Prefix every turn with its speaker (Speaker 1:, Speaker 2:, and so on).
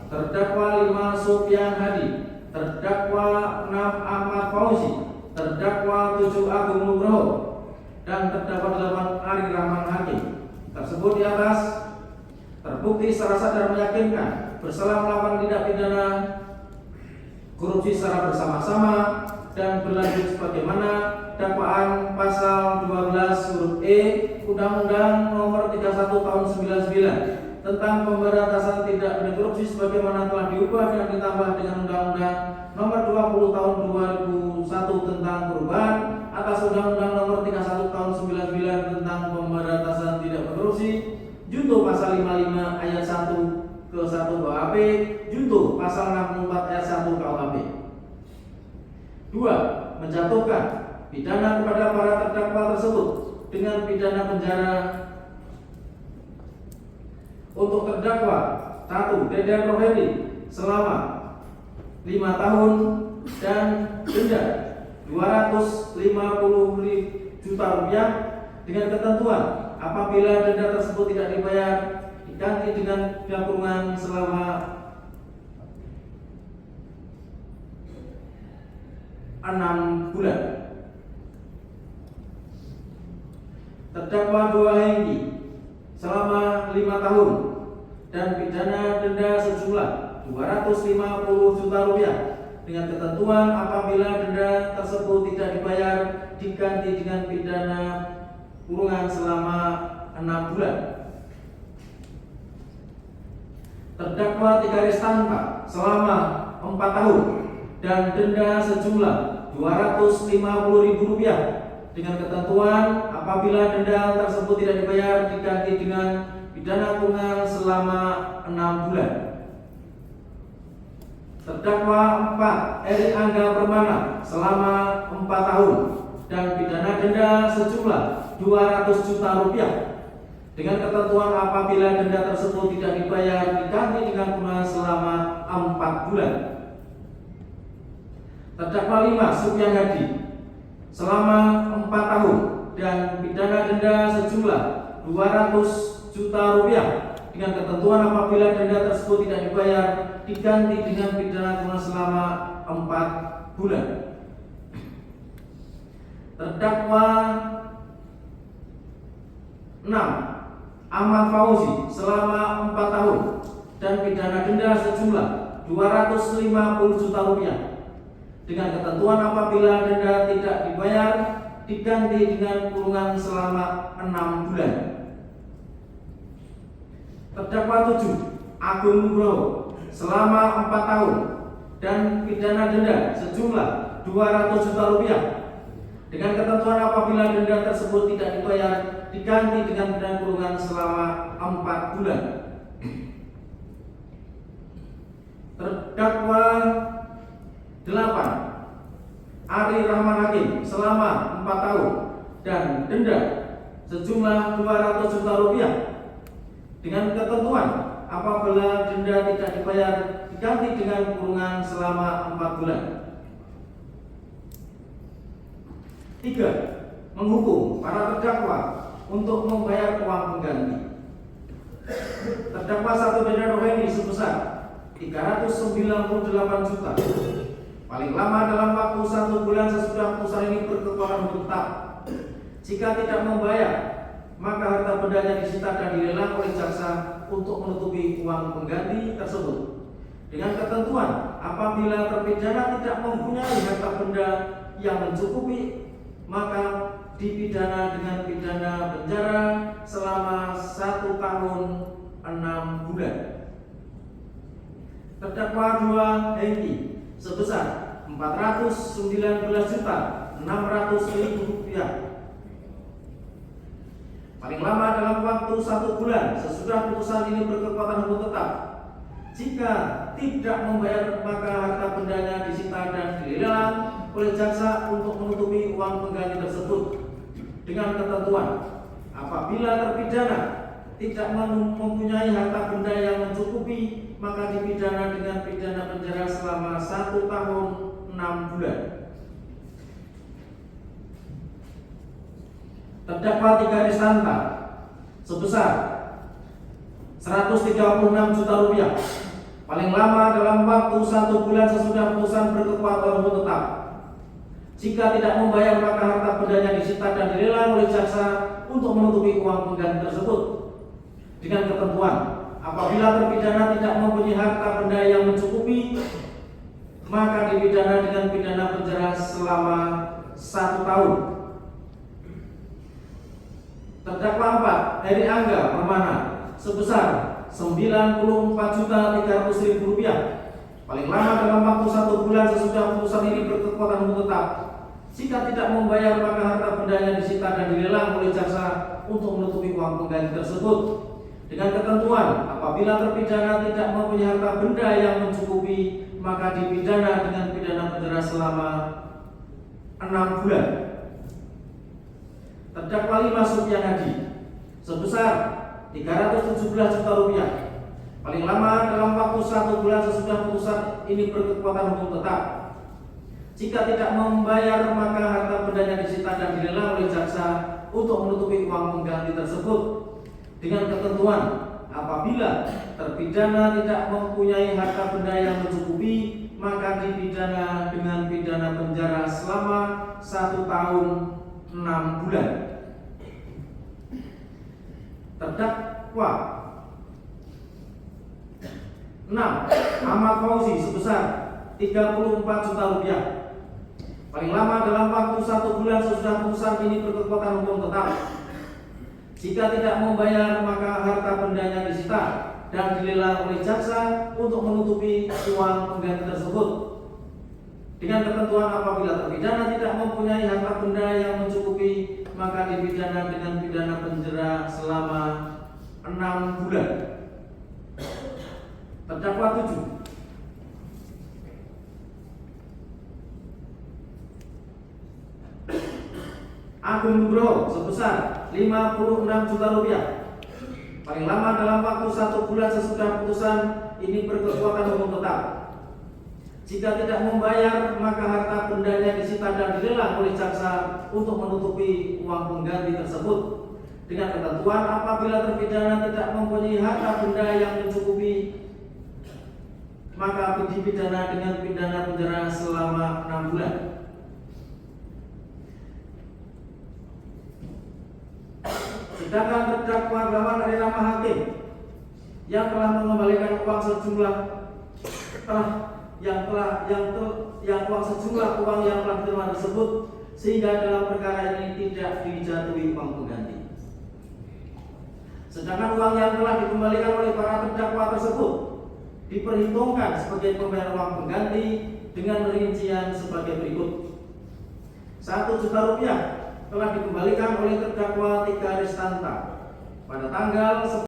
Speaker 1: terdakwa 5 Sufyan Hadi, terdakwa 6 Ahmad Fauzi, terdakwa 7 Agung Nugroho, dan terdakwa 8 Ari Rahman Hakim. Tersebut di atas terbukti secara sadar meyakinkan bersalah melakukan tindak pidana korupsi secara bersama-sama dan berlanjut sebagaimana dakwaan pasal 12 huruf E Undang-Undang Nomor 31 Tahun 99 tentang pemberantasan tindak pidana korupsi sebagaimana telah diubah dan ditambah dengan Undang-Undang Nomor 20 Tahun 2001 tentang perubahan atas Undang-Undang Nomor 31 Tahun 99 tentang pemberantasan tindak pidana korupsi, junto pasal 55 ayat 1 ke 1 KUHP, junto pasal 64 ayat 1 KUHP. 2. Menjatuhkan pidana kepada para terdakwa tersebut dengan pidana penjara untuk terdakwa 1. Deden Rohedi selama 5 tahun dan denda 250 juta rupiah dengan ketentuan apabila denda tersebut tidak dibayar diganti dengan pidana kurungan selama 6 bulan. Terdakwa 2 Hengki selama 5 tahun dan pidana denda sejumlah 250 juta rupiah dengan ketentuan apabila denda tersebut tidak dibayar diganti dengan pidana kurungan selama 6 bulan. Terdakwa 3 Restanta selama 4 tahun dan denda sejumlah 250.000 rupiah dengan ketentuan apabila denda tersebut tidak dibayar diganti dengan pidana kurungan selama 6 bulan. Terdakwa 4 Eri Angga Permana selama 4 tahun dan pidana denda sejumlah 200 juta rupiah dengan ketentuan apabila denda tersebut tidak dibayar diganti dengan kurungan selama 4 bulan. Terdakwa 5 Sufyan Hadi selama 4 tahun dan pidana denda sejumlah 200 juta rupiah dengan ketentuan apabila denda tersebut tidak dibayar diganti dengan pidana kurungan selama 4 bulan. Terdakwa 6 Ahmad Fauzi selama 4 tahun dan pidana denda sejumlah 250 juta rupiah dengan ketentuan apabila denda tidak dibayar diganti dengan kurungan selama 6 bulan. Terdakwa 7 Agung Nugroho selama 4 tahun dan pidana denda sejumlah 200 juta rupiah dengan ketentuan apabila denda tersebut tidak dibayar diganti dengan pidana kurungan selama 4 bulan. Terdakwa 8 Ari Rahman Hakim selama 4 tahun dan denda sejumlah 200 juta rupiah dengan ketentuan apabila denda tidak dibayar diganti dengan kurungan selama 4 bulan. 3. Menghukum para terdakwa untuk membayar uang pengganti. Terdakwa 1 Deden Rohedi sebesar 398 juta paling lama dalam waktu 1 bulan sesudah putusan ini berkekuatan hukum tetap. Jika tidak membayar, maka harta bendanya disita dan dilelang oleh jaksa untuk menutupi uang pengganti tersebut. Dengan ketentuan apabila terpidana tidak mempunyai harta benda yang mencukupi, maka dipidana dengan pidana penjara selama 1 tahun 6 bulan. Terdakwa 2 Hengki sebesar 419.600.000 rupiah paling lama dalam waktu 1 bulan sesudah putusan ini berkekuatan hukum tetap. Jika tidak membayar, maka harta bendanya disita dan dilelang oleh jaksa untuk menutupi uang pengganti tersebut dengan ketentuan apabila terpidana tidak mempunyai harta benda yang mencukupi, maka dipidana dengan pidana penjara selama 1 tahun 6 bulan. Terdakwa 3 Restanta sebesar 136 juta rupiah paling lama dalam waktu 1 bulan sesudah putusan berkekuatan hukum tetap. Jika tidak membayar, maka harta bendanya disita dan dilelang oleh jaksa untuk menutupi uang pengganti tersebut. Dengan ketentuan, apabila terpidana tidak mempunyai harta benda yang mencukupi, maka dipidana dengan pidana penjara selama 1 tahun. Terdakwa 4, Heri Angga Permana, sebesar Rp94.300.000, paling lama dalam waktu 1 bulan sesudah putusan ini berkekuatan hukum tetap. Jika tidak membayar, maka harta bendanya disita dan dilelang oleh jaksa untuk menutupi uang pengganti tersebut. Dengan ketentuan, apabila terpidana tidak mempunyai harta benda yang mencukupi, maka dipidana dengan pidana penjara selama 6 bulan. Terdakwa 5, Supian Hadi, sebesar Rp317 juta, paling lama dalam waktu 1 bulan sesudah putusan ini berkekuatan hukum tetap. Jika tidak membayar, maka harta bendanya disita dan dilelang oleh jaksa untuk menutupi uang pengganti tersebut. Dengan ketentuan, apabila terpidana tidak mempunyai harta benda yang mencukupi, maka dipidana dengan pidana penjara selama 1 tahun 6 bulan. Terdakwa 6, Ahmad Fauzi, sebesar Rp34 juta, paling lama dalam waktu 1 bulan sesudah putusan ini berkekuatan hukum tetap. Jika tidak membayar, maka harta bendanya disita dan dilelang oleh jaksa untuk menutupi uang pengganti tersebut. Dengan ketentuan, apabila terpidana tidak mempunyai harta benda yang mencukupi, maka dipidana dengan pidana penjara selama 6 bulan. Terdakwa 7, Agung Nugroho, sebesar Rp56 juta, paling lama dalam waktu 1 bulan sesudah putusan ini berkekuatan hukum tetap. Jika tidak membayar, maka harta bendanya disita dan dilelang oleh jaksa untuk menutupi uang pengganti tersebut. Dengan ketentuan, apabila terpidana tidak mempunyai harta benda yang mencukupi, maka dipidana dengan pidana penjara selama 6 bulan. Sedangkan terdakwa 8, Ari Rahman Hakim, yang telah mengembalikan uang sejumlah uang yang telah diterima tersebut, sehingga dalam perkara ini tidak dijatuhi uang pengganti. Sedangkan uang yang telah dikembalikan oleh para terdakwa tersebut diperhitungkan sebagai pembayaran uang pengganti dengan rincian sebagai berikut. Rp1 juta telah dikembalikan oleh terdakwa 3 Restanta pada tanggal